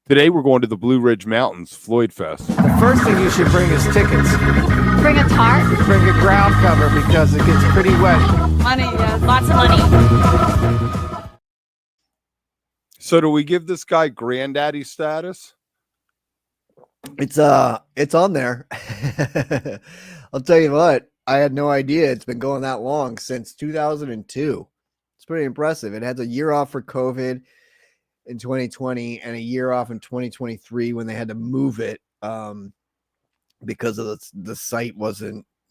Today we're going to the Blue Ridge Mountains, FloydFest. The first thing you should bring is tickets. Bring a tarp. Bring a ground cover because it gets pretty wet. Money, yeah, lots of money. So do we give this guy granddaddy status? It's on there. I'll tell you what, I had no idea it's been going that long, since 2002. It's pretty impressive. It has a year off for COVID in 2020 and a year off in 2023 when they had to move it because of the site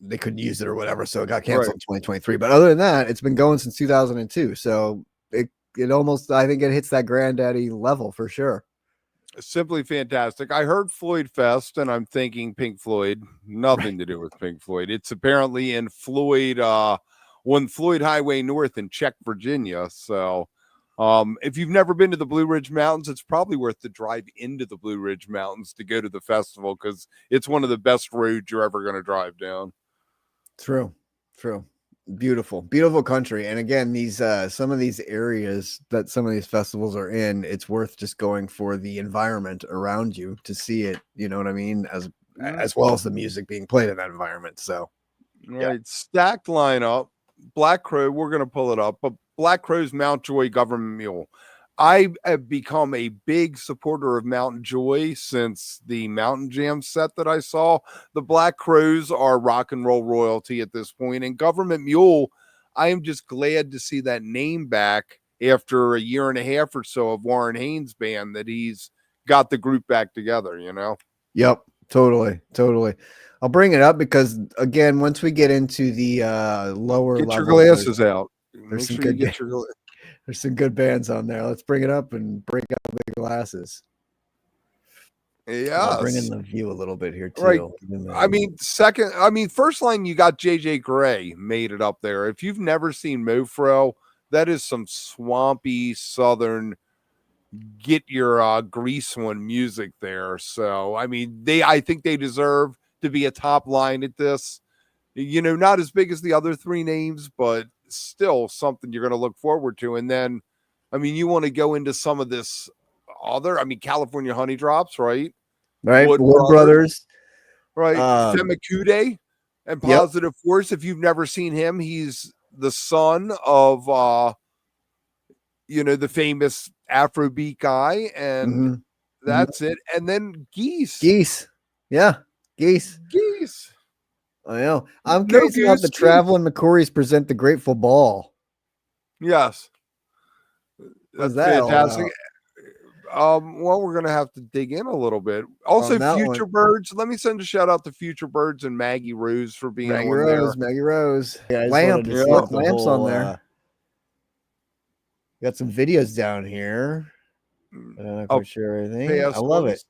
they couldn't use it or whatever, so it got canceled in 2023. But other than that, it's been going since 2002, so it almost, I think it hits that granddaddy level for sure. Simply fantastic. I heard FloydFest and I'm thinking Pink Floyd. Nothing to do with Pink Floyd. It's apparently in Floyd Highway North in Czech, Virginia. So if you've never been to the Blue Ridge Mountains, it's probably worth the drive into the Blue Ridge Mountains to go to the festival, because it's one of the best roads you're ever going to drive down. True. Beautiful country. And again, these some of these areas that some of these festivals are in, it's worth just going for the environment around you to see it, you know what I mean, as well as the music being played in that environment. So right, stacked lineup. Black Crow, we're going to pull it up, but Black Crow's Mount Joy Government Mule. I have become a big supporter of Mount Joy since the Mountain Jam set that I saw. The Black Crows are rock and roll royalty at this point, and Government Mule, I am just glad to see that name back after a year and a half or so of Warren Haynes' band, that he's got the group back together, you know? Yep, totally. I'll bring it up because, again, once we get into the lower get level, your glasses out. There's some good bands on there. Let's bring it up and break out the glasses. Yeah, bring in the view a little bit here too. Right. First line, you got JJ Gray made it up there. If you've never seen Mofro, that is some swampy southern get your grease one music there. So I think they deserve to be a top line at this. You know, not as big as the other three names, but still something you're going to look forward to. And then, you want to go into some of this other, California Honey Drops, right? Wood Brothers. Right. Femakude and Positive Force. If you've never seen him, he's the son of, the famous Afrobeat guy. And that's it. And then Geese. Yeah. Geese. I know. I'm curious about the Traveling McCourys present the Grateful Ball. Yes. That's fantastic. Well, we're going to have to dig in a little bit. Also, Future Birds. Let me send a shout out to Future Birds and Maggie Rose for being Maggie there. Rose. Yeah, Lamps on there. Got some videos down here. I'm not quite sure everything. I love it.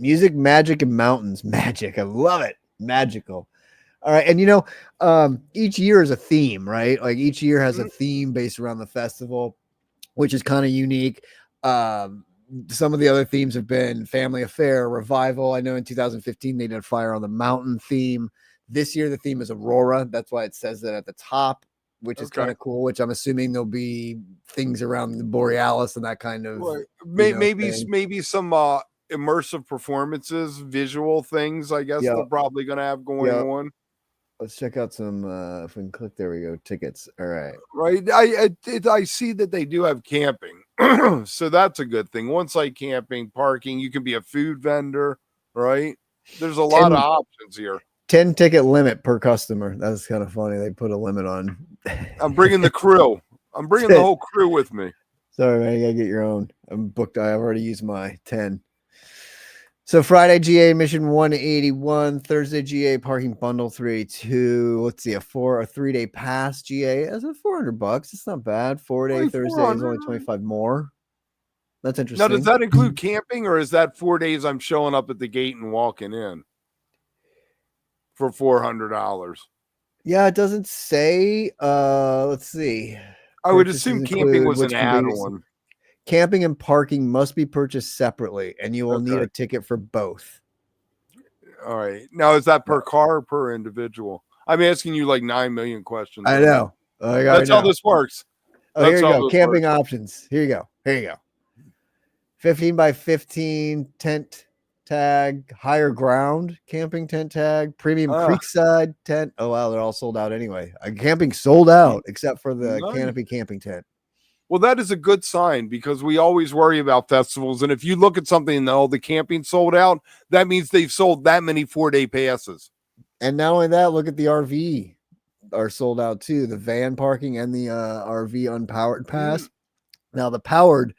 Music, magic, and mountains. Magic. I love it. Magical. All right. And each year is a theme, right? Like each year has a theme based around the festival, which is kind of unique. Some of the other themes have been family affair, revival. I know in 2015 they did Fire on the Mountain theme. This year the theme is Aurora. That's why it says that at the top, which is kind of cool, which I'm assuming there'll be things around the Borealis and that kind of maybe some immersive performances, visual things, I guess they're probably going to have going on. Let's check out some, if we can click, there we go, tickets. All right. Right. I see that they do have camping. So that's a good thing. On-site camping, parking, you can be a food vendor, right? There's a lot of options here. 10 ticket limit per customer. That's kind of funny. They put a limit on. I'm bringing the crew. I'm bringing the whole crew with me. Sorry, man. You got to get your own. I'm booked. I've already used my 10. So Friday GA admission 181, Thursday GA parking bundle 382. Let's see, a 3-day pass GA as a $400. It's not bad. 4-day Thursday is only 25 more. That's interesting. Now, does that include camping, or is that 4 days I'm showing up at the gate and walking in for $400? Yeah, it doesn't say. Let's see. I would assume camping was an add-on. Camping and parking must be purchased separately, and you will need a ticket for both. All right. Now, is that per car or per individual? I'm asking you like 9 million questions. I know. That's how this works. Oh, here you go. Camping options. Here you go. 15 by 15 tent tag, higher ground camping tent tag, premium creekside tent. Oh wow, they're all sold out anyway. Camping sold out except for the canopy camping tent. Well, that is a good sign because we always worry about festivals. And if you look at something and the camping sold out, that means they've sold that many 4-day passes. And not only that, look at the RV are sold out too. The van parking and the RV unpowered pass. Now the powered,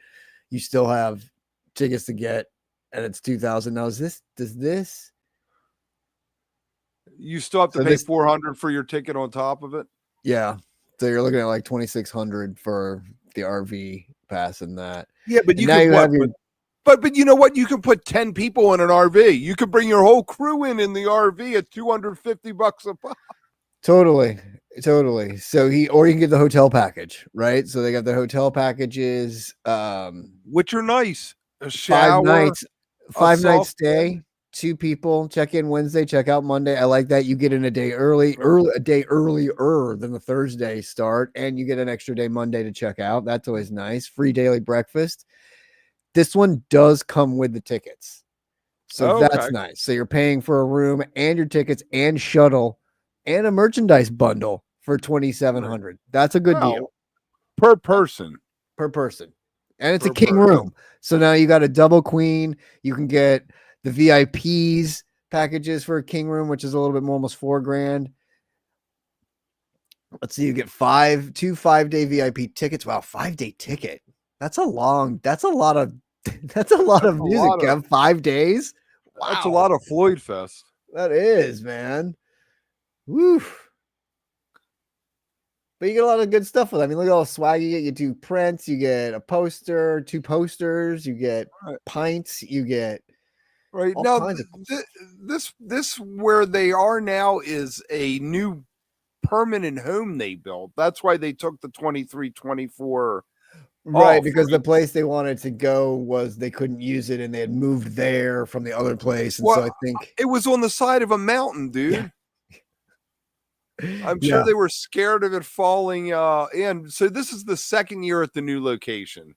you still have tickets to get, and it's $2,000. Now does this? You still have to pay $400 for your ticket on top of it? Yeah. So you're looking at like $2,600 for the RV pass and that. Yeah, but you can but you know what? You can put 10 people in an RV. You could bring your whole crew in the RV at $250 a pop. Totally. So or you can get the hotel package, right? So they got the hotel packages, which are nice. A shower, 5 nights stay, 2 people, check in Wednesday, check out Monday. I like that. You get in a day earlier than the Thursday start, and you get an extra day Monday to check out. That's always nice. Free daily breakfast. This one does come with the tickets. So that's nice. So you're paying for a room and your tickets and shuttle and a merchandise bundle for $2,700. That's a good deal. Per person. And it's a king room. So now you got a double queen. You can get the VIPs packages for a king room, which is a little bit more, almost $4,000. Let's see, you get 2 5-day VIP tickets. Wow, 5-day ticket. That's a lot of music, Kev. 5 days. Wow. That's a lot of FloydFest. That is, man. Woo. But you get a lot of good stuff with it. I mean, look at all the swag you get. You do prints, you get a poster, 2 posters, you get pints, you get now. This where they are now is a new permanent home they built. That's why they took the 23-24. Right, because the place they wanted to go was they couldn't use it, and they had moved there from the other place, and so I think it was on the side of a mountain, dude. Yeah. I'm sure they were scared of it falling in. So this is the second year at the new location.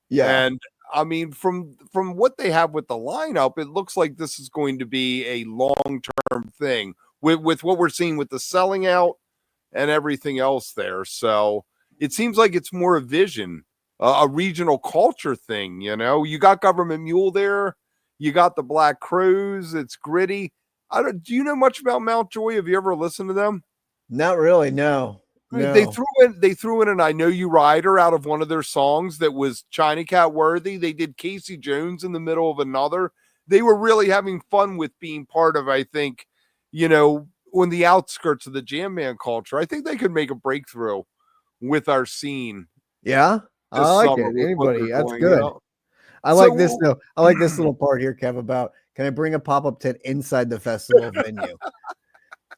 Yeah. And I mean, from what they have with the lineup, it looks like this is going to be a long-term thing with what we're seeing with the selling out and everything else there. So it seems like it's more a vision, a regional culture thing. You know, you got Government Mule there. You got the Black Crows. It's gritty. Do you know much about Mount Joy? Have you ever listened to them? Not really, no. They threw in an I Know You Rider out of one of their songs that was China Cat worthy. They did Casey Jones in the middle of another. They were really having fun with being part of, I think, on the outskirts of the jam band culture. I think they could make a breakthrough with our scene. Yeah, I like it. Anybody, that's good. I like this though. I like this little part here, Kev, about can I bring a pop-up tent inside the festival venue?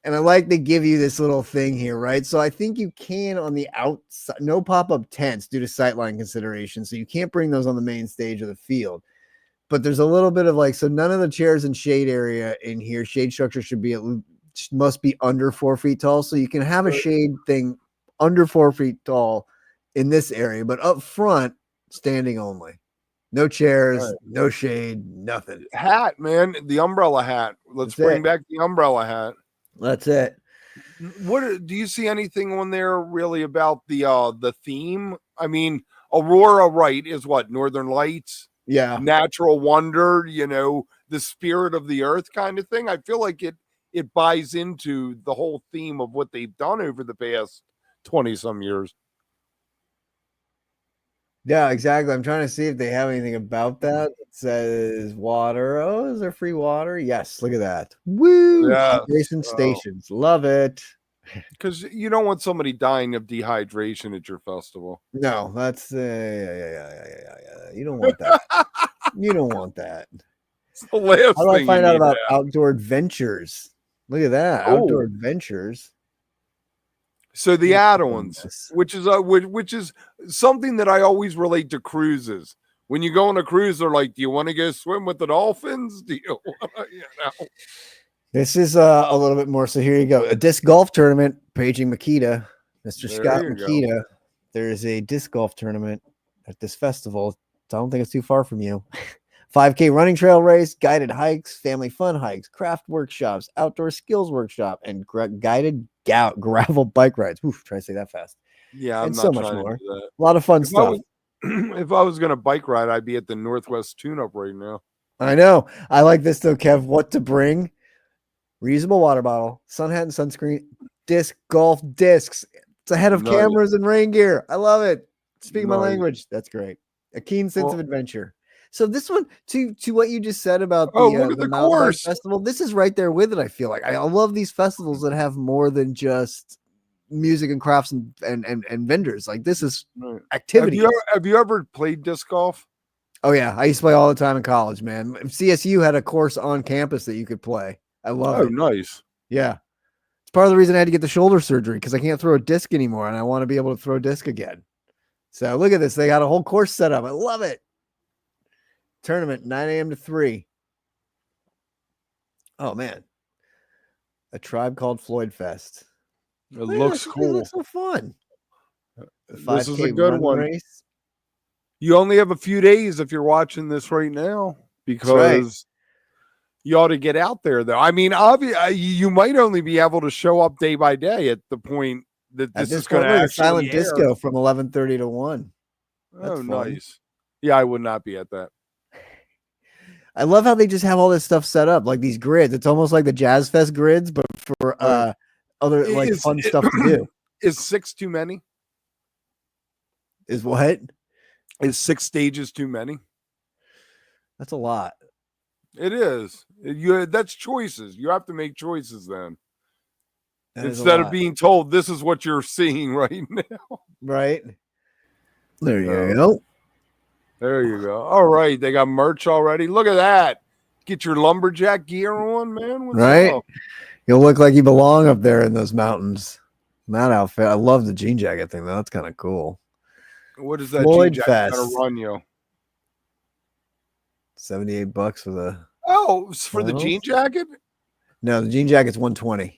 And I like they give you this little thing here, right? So I think you can on the outside, no pop-up tents due to sightline considerations. So you can't bring those on the main stage of the field. But there's a little bit of so none of the chairs and shade area in here, shade structure must be under 4 feet tall. So you can have a shade thing under 4 feet tall in this area, but up front, standing only. No chairs, no shade, nothing. Hat, man, the umbrella hat. Let's bring back the umbrella hat. That's it. What do you see anything on there really about the theme? I mean, Aurora, right, is what? Northern Lights? Yeah. Natural wonder, the spirit of the earth kind of thing. I feel like it buys into the whole theme of what they've done over the past 20 some years. Yeah, exactly. I'm trying to see if they have anything about that. It says water. Oh, is there free water? Yes. Look at that. Woo! Yeah. Hydration stations. Love it. Because you don't want somebody dying of dehydration at your festival. No, that's yeah. You don't want that. You don't want that. It's the last How do thing I find out about outdoor adventures? Look at that. Outdoor adventures. So the add-ons, which is something that I always relate to cruises. When you go on a cruise, they're like, "Do you want to go swim with the dolphins? Do you want to, This is a little bit more. So here you go. A disc golf tournament. Paging Makita, Mr. Scott Makita. There is a disc golf tournament at this festival. don't think it's too far from you. 5K running trail race, guided hikes, family fun hikes, craft workshops, outdoor skills workshop, and guided gravel bike rides. Oof, try to say that fast. Yeah, I'm and not so much trying more. to do that. A lot of fun stuff. If I was going to bike ride, I'd be at the Northwest Tune-Up right now. I know. I like this though, Kev. What to bring? Reusable water bottle, sun hat and sunscreen, golf discs. It's ahead of cameras and rain gear. I love it. Speaking my language. That's great. A keen sense of adventure. So this one, to what you just said about the mountain bike festival, this is right there with it. I feel like I love these festivals that have more than just music and crafts and vendors. Like this is activity. Have you ever played disc golf? Oh yeah, I used to play all the time in college, man. CSU had a course on campus that you could play. I love it. Oh, nice. Yeah. It's part of the reason I had to get the shoulder surgery because I can't throw a disc anymore and I want to be able to throw a disc again. So look at this. They got a whole course set up. I love it. Tournament 9 a.m. to 3. Oh man. A tribe called FloydFest. It looks cool. It looks so fun. This is a good one. Race. You only have a few days if you're watching this right now because you ought to get out there though. I mean, obviously you might only be able to show up day by day at the point that this is going to actually silent disco from 11:30 to 1. That's nice. Yeah, I would not be at that. I love how they just have all this stuff set up, like these grids. It's almost like the Jazz Fest grids, but for other fun stuff to do. Is 6 too many? Is what? Is 6 stages too many? That's a lot. It is. That's choices. You have to make choices then. Instead of being told this is what you're seeing right now. Right. There you go. There you go. All right. They got merch already. Look at that. Get your lumberjack gear on, man. What's up? You'll look like you belong up there in those mountains. That outfit. I love the jean jacket thing, though. That's kind of cool. What is that jean jacket gonna run you? $78 for the. Oh, for the jean jacket? No, the jean jacket's $120.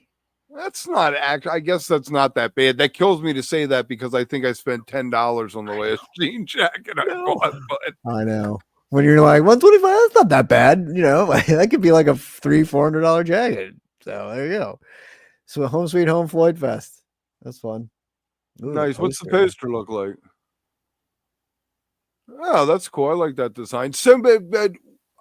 That's not I guess that's not that bad. That kills me to say that because I think I spent $10 on the last jean jacket I bought. But I know. When you're like $125, that's not that bad. You know, that could be like a $300-$400 jacket. So there you go. So home sweet home FloydFest. That's fun. Ooh, nice. What's the poster look like? Oh, that's cool. I like that design. So, but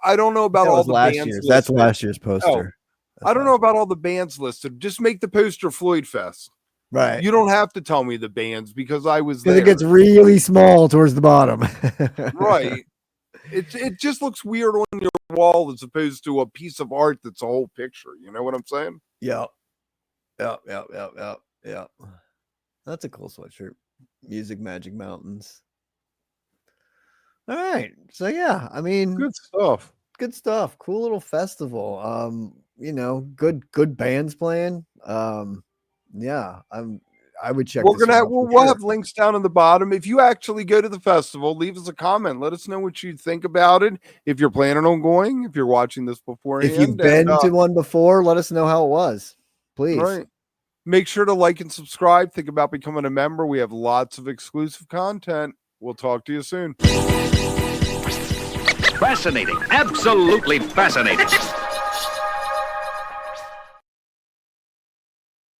I don't know about all the bands. That's last year's poster. I don't know about all the bands listed. Just make the poster FloydFest. Right. You don't have to tell me the bands because I was there. It gets really small towards the bottom. Right. It just looks weird on your wall as opposed to a piece of art that's a whole picture. You know what I'm saying? Yep. That's a cool sweatshirt. Music Magic Mountains. All right. So yeah, I mean, good stuff. Good stuff. Cool little festival. You know, good bands playing. Yeah, I would check. We'll have links down in the bottom. If you actually go to the festival, leave us a comment. Let us know what you think about it. If you're planning on going, if you're watching this beforehand, if you've been to one before, let us know how it was. Please. Right. Make sure to like and subscribe. Think about becoming a member. We have lots of exclusive content. We'll talk to you soon. Fascinating. Absolutely fascinating.